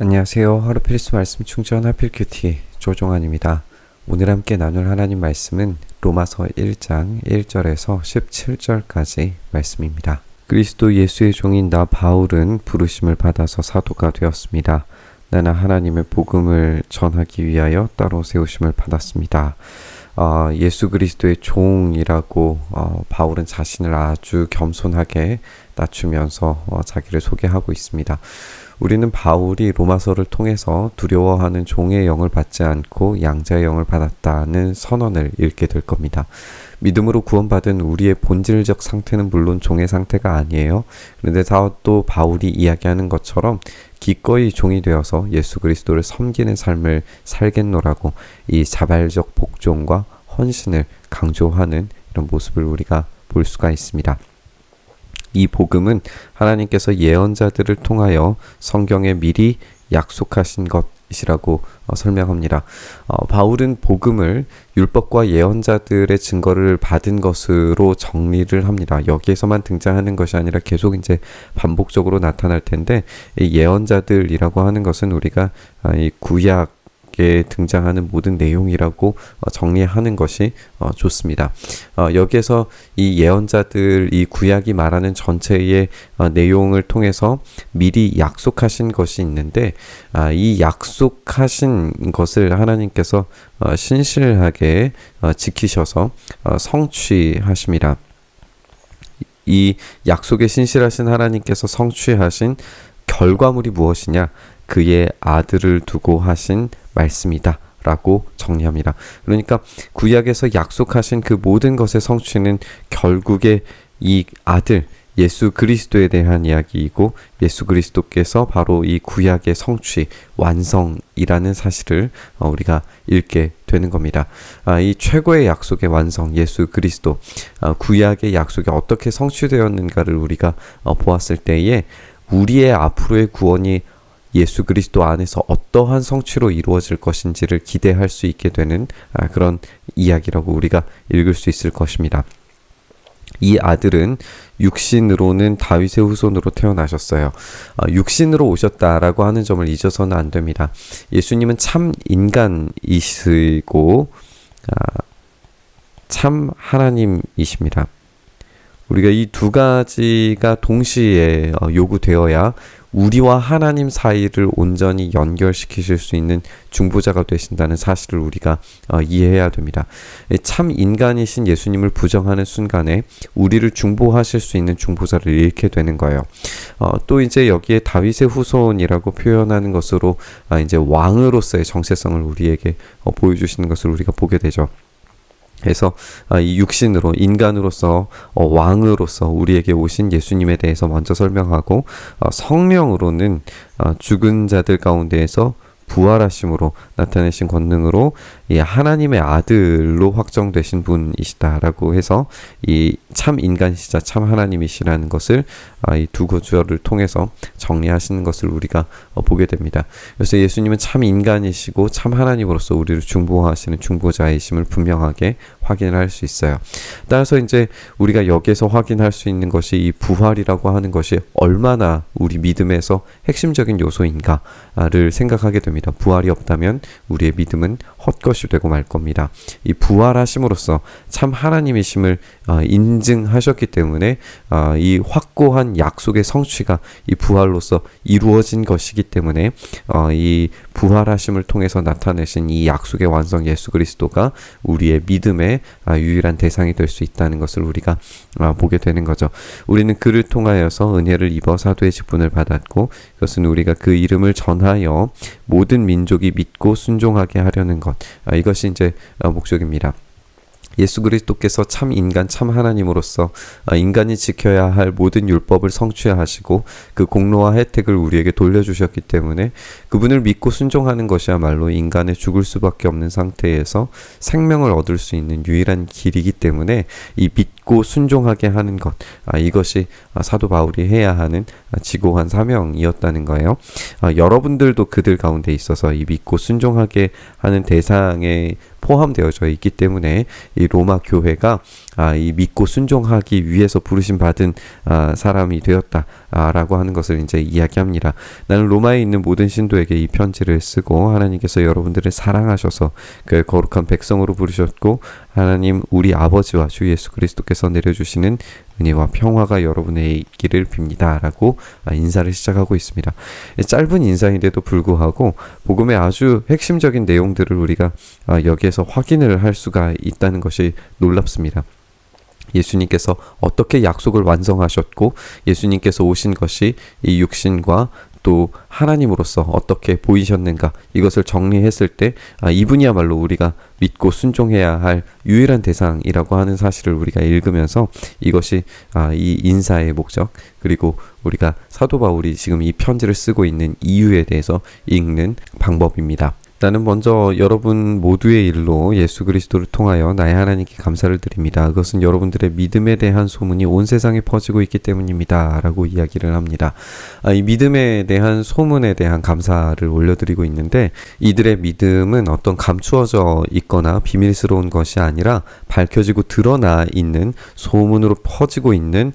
안녕하세요. 하루 필수 말씀 충전 하필큐티 조종환입니다. 오늘 함께 나눌 하나님 말씀은 로마서 1장 1절에서 17절까지 말씀입니다. 그리스도 예수의 종인 나 바울은 부르심을 받아서 사도가 되었습니다. 나는 하나님의 복음을 전하기 위하여 따로 세우심을 받았습니다. 예수 그리스도의 종이라고 바울은 자신을 아주 겸손하게 낮추면서 자기를 소개하고 있습니다. 우리는 바울이 로마서를 통해서 두려워하는 종의 영을 받지 않고 양자의 영을 받았다는 선언을 읽게 될 겁니다. 믿음으로 구원받은 우리의 본질적 상태는 물론 종의 상태가 아니에요. 그런데 또 바울이 이야기하는 것처럼 기꺼이 종이 되어서 예수 그리스도를 섬기는 삶을 살겠노라고 이 자발적 복종과 헌신을 강조하는 이런 모습을 우리가 볼 수가 있습니다. 이 복음은 하나님께서 예언자들을 통하여 성경에 미리 약속하신 것이라고 설명합니다. 바울은 복음을 율법과 예언자들의 증거를 받은 것으로 정리를 합니다. 여기에서만 등장하는 것이 아니라 계속 이제 반복적으로 나타날 텐데, 이 예언자들이라고 하는 것은 우리가 이 구약 등장하는 모든 내용이라고 정리하는 것이 좋습니다. 여기에서 이 예언자들, 이 구약이 말하는 전체의 내용을 통해서 미리 약속하신 것이 있는데, 이 약속하신 것을 하나님께서 신실하게 지키셔서 성취하십니다. 이 약속에 신실하신 하나님께서 성취하신 결과물이 무엇이냐? 그의 아들을 두고 하신 말씀이다 라고 정리합니다. 그러니까 구약에서 약속하신 그 모든 것의 성취는 결국에 이 아들 예수 그리스도에 대한 이야기이고, 예수 그리스도께서 바로 이 구약의 성취, 완성이라는 사실을 우리가 읽게 되는 겁니다. 이 최고의 약속의 완성, 예수 그리스도, 구약의 약속이 어떻게 성취되었는가를 우리가 보았을 때에 우리의 앞으로의 구원이 예수 그리스도 안에서 어떠한 성취로 이루어질 것인지를 기대할 수 있게 되는 그런 이야기라고 우리가 읽을 수 있을 것입니다. 이 아들은 육신으로는 다윗의 후손으로 태어나셨어요. 육신으로 오셨다라고 하는 점을 잊어서는 안 됩니다. 예수님은 참 인간이시고 참 하나님이십니다. 우리가 이 두 가지가 동시에 요구되어야 우리와 하나님 사이를 온전히 연결시키실 수 있는 중보자가 되신다는 사실을 우리가 이해해야 됩니다. 참 인간이신 예수님을 부정하는 순간에 우리를 중보하실 수 있는 중보자를 잃게 되는 거예요. 또 이제 여기에 다윗의 후손이라고 표현하는 것으로 이제 왕으로서의 정체성을 우리에게 보여주시는 것을 우리가 보게 되죠. 그래서 이 육신으로, 인간으로서 왕으로서 우리에게 오신 예수님에 대해서 먼저 설명하고, 성령으로는 죽은 자들 가운데에서 부활하심으로 나타내신 권능으로 이 하나님의 아들로 확정되신 분이시다라고 해서 이 참 인간이시자 참 하나님이시라는 것을 이 두 구절을 통해서 정리하시는 것을 우리가 보게 됩니다. 그래서 예수님은 참 인간이시고 참 하나님으로서 우리를 중보하시는 중보자이심을 분명하게 확인을 할 수 있어요. 따라서 이제 우리가 여기에서 확인할 수 있는 것이 이 부활이라고 하는 것이 얼마나 우리 믿음에서 핵심적인 요소인가를 생각하게 됩니다. 부활이 없다면 우리의 믿음은 헛것이 되고 말 겁니다. 이 부활하심으로써 참 하나님이심을 인증하셨기 때문에 이 확고한 약속의 성취가 이 부활로서 이루어진 것이기 때문에 이 부활하심을 통해서 나타내신 이 약속의 완성 예수 그리스도가 우리의 믿음의 유일한 대상이 될 수 있다는 것을 우리가 보게 되는 거죠. 우리는 그를 통하여서 은혜를 입어 사도의 직분을 받았고, 그것은 우리가 그 이름을 전하여 모든 민족이 믿고 순종하게 하려는 것, 이것이 이제 목적입니다. 예수 그리스도께서 참 인간 참 하나님으로서 인간이 지켜야 할 모든 율법을 성취하시고 그 공로와 혜택을 우리에게 돌려주셨기 때문에 그분을 믿고 순종하는 것이야말로 인간의 죽을 수밖에 없는 상태에서 생명을 얻을 수 있는 유일한 길이기 때문에 이 믿고 순종하게 하는 것, 이것이 사도 바울이 해야 하는 지고한 사명이었다는 거예요. 여러분들도 그들 가운데 있어서 이 믿고 순종하게 하는 대상의 포함되어져 있기 때문에 이 로마 교회가 이 믿고 순종하기 위해서 부르심 받은 사람이 되었다라고 하는 것을 이제 이야기합니다. 나는 로마에 있는 모든 신도에게 이 편지를 쓰고 하나님께서 여러분들을 사랑하셔서 그 거룩한 백성으로 부르셨고 하나님 우리 아버지와 주 예수 그리스도께서 내려주시는 은혜와 평화가 여러분의 있기를 빕니다. 라고 인사를 시작하고 있습니다. 짧은 인사인데도 불구하고 복음의 아주 핵심적인 내용들을 우리가 여기에서 확인을 할 수가 있다는 것이 놀랍습니다. 예수님께서 어떻게 약속을 완성하셨고 예수님께서 오신 것이 이 육신과 또 하나님으로서 어떻게 보이셨는가 이것을 정리했을 때 이분이야말로 우리가 믿고 순종해야 할 유일한 대상이라고 하는 사실을 우리가 읽으면서 이것이 이 인사의 목적 그리고 우리가 사도 바울이 지금 이 편지를 쓰고 있는 이유에 대해서 읽는 방법입니다. 나는 먼저 여러분 모두의 일로 예수 그리스도를 통하여 나의 하나님께 감사를 드립니다. 그것은 여러분들의 믿음에 대한 소문이 온 세상에 퍼지고 있기 때문입니다. 라고 이야기를 합니다. 이 믿음에 대한 소문에 대한 감사를 올려드리고 있는데 이들의 믿음은 어떤 감추어져 있거나 비밀스러운 것이 아니라 밝혀지고 드러나 있는 소문으로 퍼지고 있는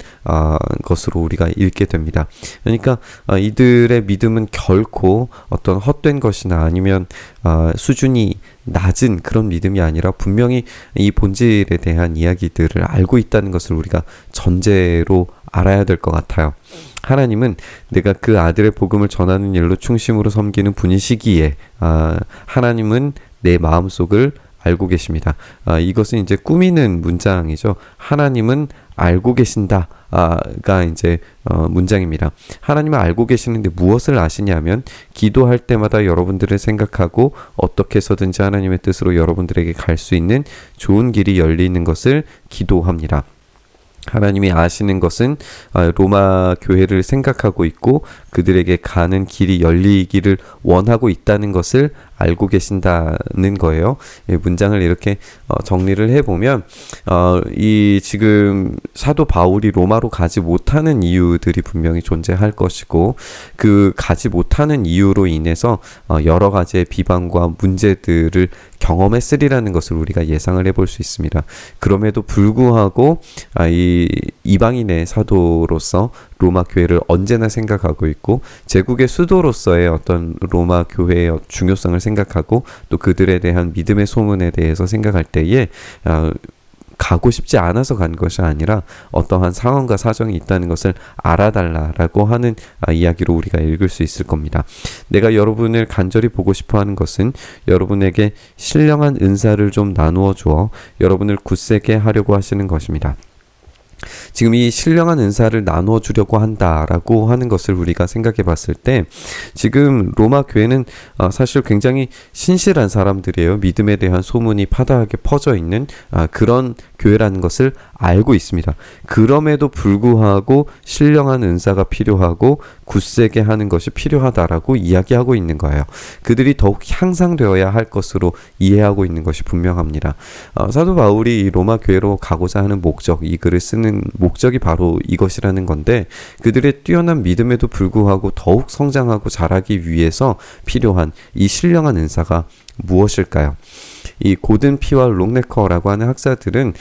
것으로 우리가 읽게 됩니다. 그러니까 이들의 믿음은 결코 어떤 헛된 것이나 아니면 수준이 낮은 그런 믿음이 아니라 분명히 이 본질에 대한 이야기들을 알고 있다는 것을 우리가 전제로 알아야 될 것 같아요. 하나님은 내가 그 아들의 복음을 전하는 일로 충심으로 섬기는 분이시기에 하나님은 내 마음속을 알고 계십니다. 이것은 이제 꾸미는 문장이죠. 하나님은 알고 계신다. 가 이제 문장입니다. 하나님은 알고 계시는데 무엇을 아시냐면 기도할 때마다 여러분들을 생각하고 어떻게 해서든지 하나님의 뜻으로 여러분들에게 갈 수 있는 좋은 길이 열리는 것을 기도합니다. 하나님이 아시는 것은 로마 교회를 생각하고 있고 그들에게 가는 길이 열리기를 원하고 있다는 것을 알고 계신다는 거예요. 문장을 이렇게 정리를 해보면 이 지금 사도 바울이 로마로 가지 못하는 이유들이 분명히 존재할 것이고 그 가지 못하는 이유로 인해서 여러 가지의 비방과 문제들을 경험했으리라는 것을 우리가 예상을 해볼 수 있습니다. 그럼에도 불구하고 이 이방인의 사도로서 로마 교회를 언제나 생각하고 있고 제국의 수도로서의 어떤 로마 교회의 중요성을 생각하고 또 그들에 대한 믿음의 소문에 대해서 생각할 때에 가고 싶지 않아서 간 것이 아니라 어떠한 상황과 사정이 있다는 것을 알아달라라고 하는 이야기로 우리가 읽을 수 있을 겁니다. 내가 여러분을 간절히 보고 싶어 하는 것은 여러분에게 신령한 은사를 좀 나누어 주어 여러분을 굳세게 하려고 하시는 것입니다. 지금 이 신령한 은사를 나누어 주려고 한다라고 하는 것을 우리가 생각해 봤을 때 지금 로마 교회는 사실 굉장히 신실한 사람들이에요. 믿음에 대한 소문이 파다하게 퍼져 있는 그런 교회라는 것을 알고 있습니다. 그럼에도 불구하고 신령한 은사가 필요하고 굳세게 하는 것이 필요하다라고 이야기하고 있는 거예요. 그들이 더욱 향상되어야 할 것으로 이해하고 있는 것이 분명합니다. 사도 바울이 이 로마 교회로 가고자 하는 목적, 이 글을 쓰는 목적이 바로 이것이라는 건데 그들의 뛰어난 믿음에도 불구하고 더욱 성장하고 자라기 위해서 필요한 이 신령한 은사가 무엇일까요? 이 고든 피와 롱네커라고 하는 학자들은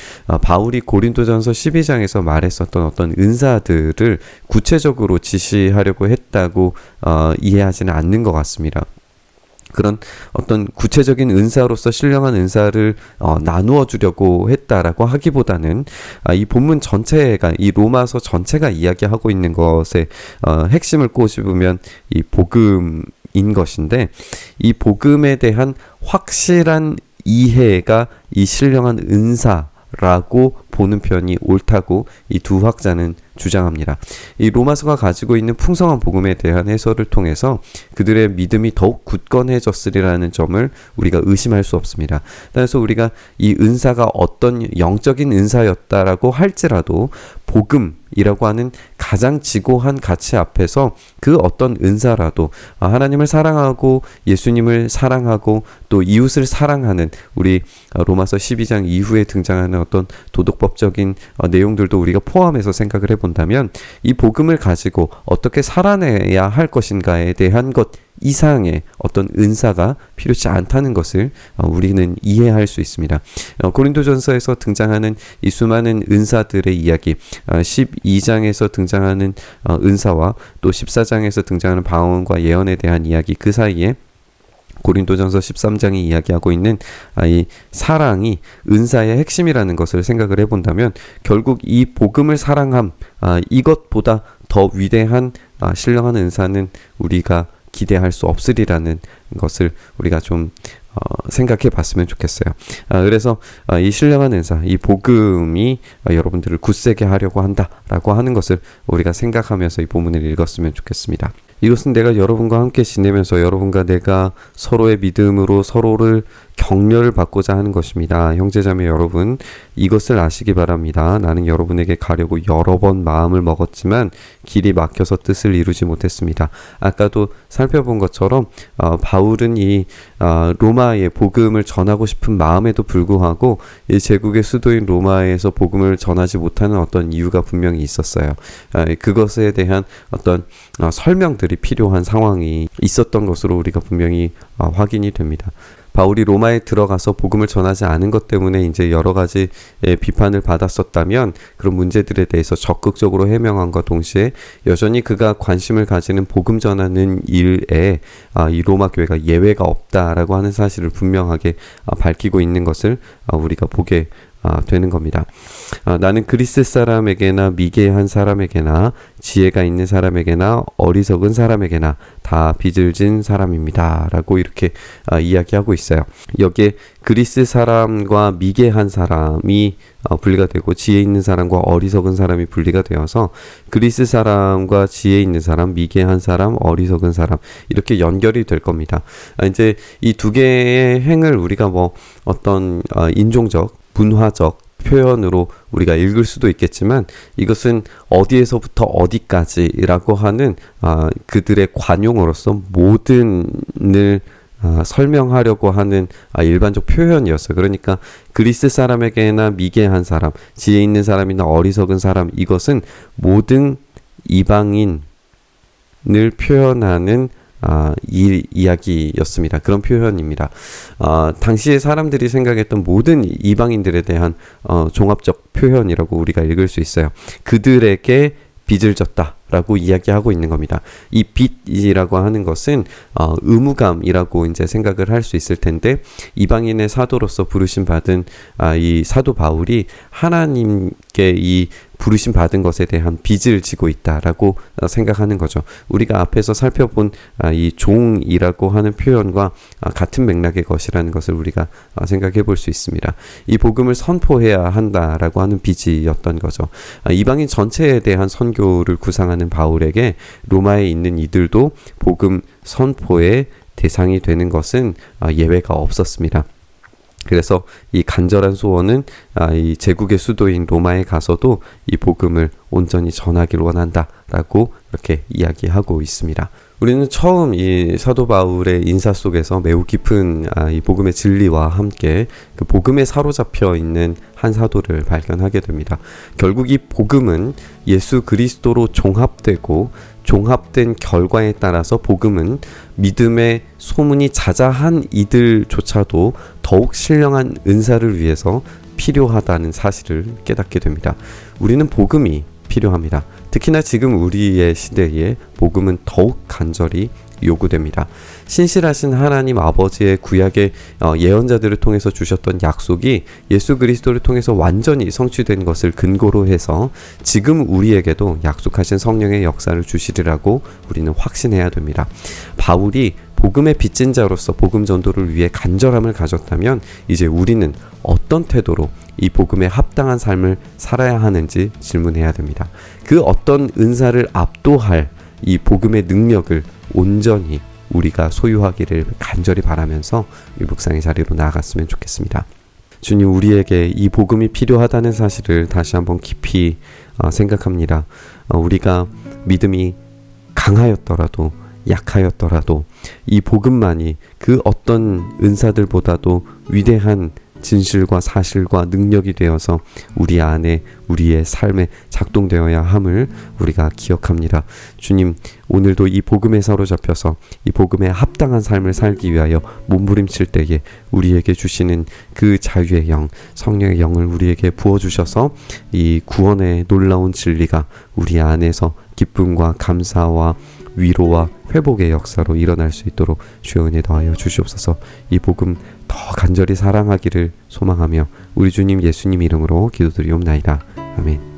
바울이 고린도전서 12장에서 말했었던 어떤 은사들을 구체적으로 지시하려고 했다고 이해하지는 않는 것 같습니다. 그런 어떤 구체적인 은사로서 신령한 은사를 나누어 주려고 했다라고 하기보다는 이 본문 전체가 이 로마서 전체가 이야기하고 있는 것의 핵심을 꼬집으면 이 복음인 것인데 이 복음에 대한 확실한 이해가 이 신령한 은사라고 보는 편이 옳다고 이 두 학자는 주장합니다. 이 로마서가 가지고 있는 풍성한 복음에 대한 해설을 통해서 그들의 믿음이 더욱 굳건해졌으리라는 점을 우리가 의심할 수 없습니다. 그래서 우리가 이 은사가 어떤 영적인 은사였다라고 할지라도 복음이라고 하는 가장 지고한 가치 앞에서 그 어떤 은사라도 하나님을 사랑하고 예수님을 사랑하고 또 이웃을 사랑하는 우리 로마서 12장 이후에 등장하는 어떤 도덕법적인 내용들도 우리가 포함해서 생각을 해본다면 이 복음을 가지고 어떻게 살아내야 할 것인가에 대한 것 이상의 어떤 은사가 필요치 않다는 것을 우리는 이해할 수 있습니다. 고린도전서에서 등장하는 이 수많은 은사들의 이야기, 12장에서 등장하는 은사와 또 14장에서 등장하는 방언과 예언에 대한 이야기, 그 사이에 고린도전서 13장이 이야기하고 있는 이 사랑이 은사의 핵심이라는 것을 생각을 해본다면 결국 이 복음을 사랑함, 이것보다 더 위대한 신령한 은사는 우리가 기대할 수 없으리라는 것을 우리가 좀 생각해 봤으면 좋겠어요. 그래서 이 신령한 은사, 이 복음이 여러분들을 굳세게 하려고 한다라고 하는 것을 우리가 생각하면서 이 본문을 읽었으면 좋겠습니다. 이것은 내가 여러분과 함께 지내면서 여러분과 내가 서로의 믿음으로 서로를 격려를 받고자 하는 것입니다. 형제자매 여러분, 이것을 아시기 바랍니다. 나는 여러분에게 가려고 여러 번 마음을 먹었지만 길이 막혀서 뜻을 이루지 못했습니다. 아까도 살펴본 것처럼 바울은 이 로마의 복음을 전하고 싶은 마음에도 불구하고 이 제국의 수도인 로마에서 복음을 전하지 못하는 어떤 이유가 분명히 있었어요. 그것에 대한 어떤 설명들이 필요한 상황이 있었던 것으로 우리가 분명히 확인이 됩니다. 바울이 로마에 들어가서 복음을 전하지 않은 것 때문에 이제 여러 가지 비판을 받았었다면 그런 문제들에 대해서 적극적으로 해명함과 동시에 여전히 그가 관심을 가지는 복음 전하는 일에 이 로마 교회가 예외가 없다라고 하는 사실을 분명하게 밝히고 있는 것을 우리가 보게 되는 겁니다. 나는 그리스 사람에게나 미개한 사람에게나 지혜가 있는 사람에게나 어리석은 사람에게나 다 빚을 진 사람입니다. 라고 이렇게 이야기하고 있어요. 여기에 그리스 사람과 미개한 사람이 분리가 되고 지혜 있는 사람과 어리석은 사람이 분리가 되어서 그리스 사람과 지혜 있는 사람, 미개한 사람, 어리석은 사람 이렇게 연결이 될 겁니다. 이제 이 두 개의 행을 우리가 뭐 어떤 인종적 문화적 표현으로 우리가 읽을 수도 있겠지만 이것은 어디에서부터 어디까지라고 하는 그들의 관용으로서 모든을 설명하려고 하는 일반적 표현이었어요. 그러니까 그리스 사람에게나 미개한 사람, 지혜 있는 사람이나 어리석은 사람, 이것은 모든 이방인을 표현하는 이야기였습니다. 그런 표현입니다. 당시에 사람들이 생각했던 모든 이방인들에 대한 종합적 표현이라고 우리가 읽을 수 있어요. 그들에게 빚을 졌다라고 이야기하고 있는 겁니다. 이 빚이라고 하는 것은 의무감이라고 이제 생각을 할 수 있을 텐데 이방인의 사도로서 부르심 받은 이 사도 바울이 하나님께 이 부르심 받은 것에 대한 빚을 지고 있다라고 생각하는 거죠. 우리가 앞에서 살펴본 이 종이라고 하는 표현과 같은 맥락의 것이라는 것을 우리가 생각해 볼 수 있습니다. 이 복음을 선포해야 한다라고 하는 빚이었던 거죠. 이방인 전체에 대한 선교를 구상하는 바울에게 로마에 있는 이들도 복음 선포의 대상이 되는 것은 예외가 없었습니다. 그래서 이 간절한 소원은 이 제국의 수도인 로마에 가서도 이 복음을 온전히 전하기를 원한다라고 이렇게 이야기하고 있습니다. 우리는 처음 이 사도 바울의 인사 속에서 매우 깊은 이 복음의 진리와 함께 그 복음에 사로잡혀 있는 한 사도를 발견하게 됩니다. 결국 이 복음은 예수 그리스도로 종합되고 종합된 결과에 따라서 복음은 믿음의 소문이 자자한 이들조차도 더욱 신령한 은사를 위해서 필요하다는 사실을 깨닫게 됩니다. 우리는 복음이 필요합니다. 특히나 지금 우리의 시대에 복음은 더욱 간절히 요구됩니다. 신실하신 하나님 아버지의 구약의 예언자들을 통해서 주셨던 약속이 예수 그리스도를 통해서 완전히 성취된 것을 근거로 해서 지금 우리에게도 약속하신 성령의 역사를 주시리라고 우리는 확신해야 됩니다. 바울이 복음의 빚진 자로서 복음 전도를 위해 간절함을 가졌다면 이제 우리는 어떤 태도로 이 복음에 합당한 삶을 살아야 하는지 질문해야 됩니다. 그 어떤 은사를 압도할 이 복음의 능력을 온전히 우리가 소유하기를 간절히 바라면서 이 묵상의 자리로 나아갔으면 좋겠습니다. 주님, 우리에게 이 복음이 필요하다는 사실을 다시 한번 깊이 생각합니다. 우리가 믿음이 강하였더라도 약하였더라도 이 복음만이 그 어떤 은사들보다도 위대한 진실과 사실과 능력이 되어서 우리 안에 우리의 삶에 작동되어야 함을 우리가 기억합니다. 주님, 오늘도 이 복음에 사로잡혀서 이 복음에 합당한 삶을 살기 위하여 몸부림칠 때에 우리에게 주시는 그 자유의 영, 성령의 영을 우리에게 부어주셔서 이 구원의 놀라운 진리가 우리 안에서 기쁨과 감사와 위로와 회복의 역사로 일어날 수 있도록 주여 은혜 더하여 주시옵소서. 이 복음 더 간절히 사랑하기를 소망하며 우리 주님 예수님 이름으로 기도드리옵나이다. 아멘.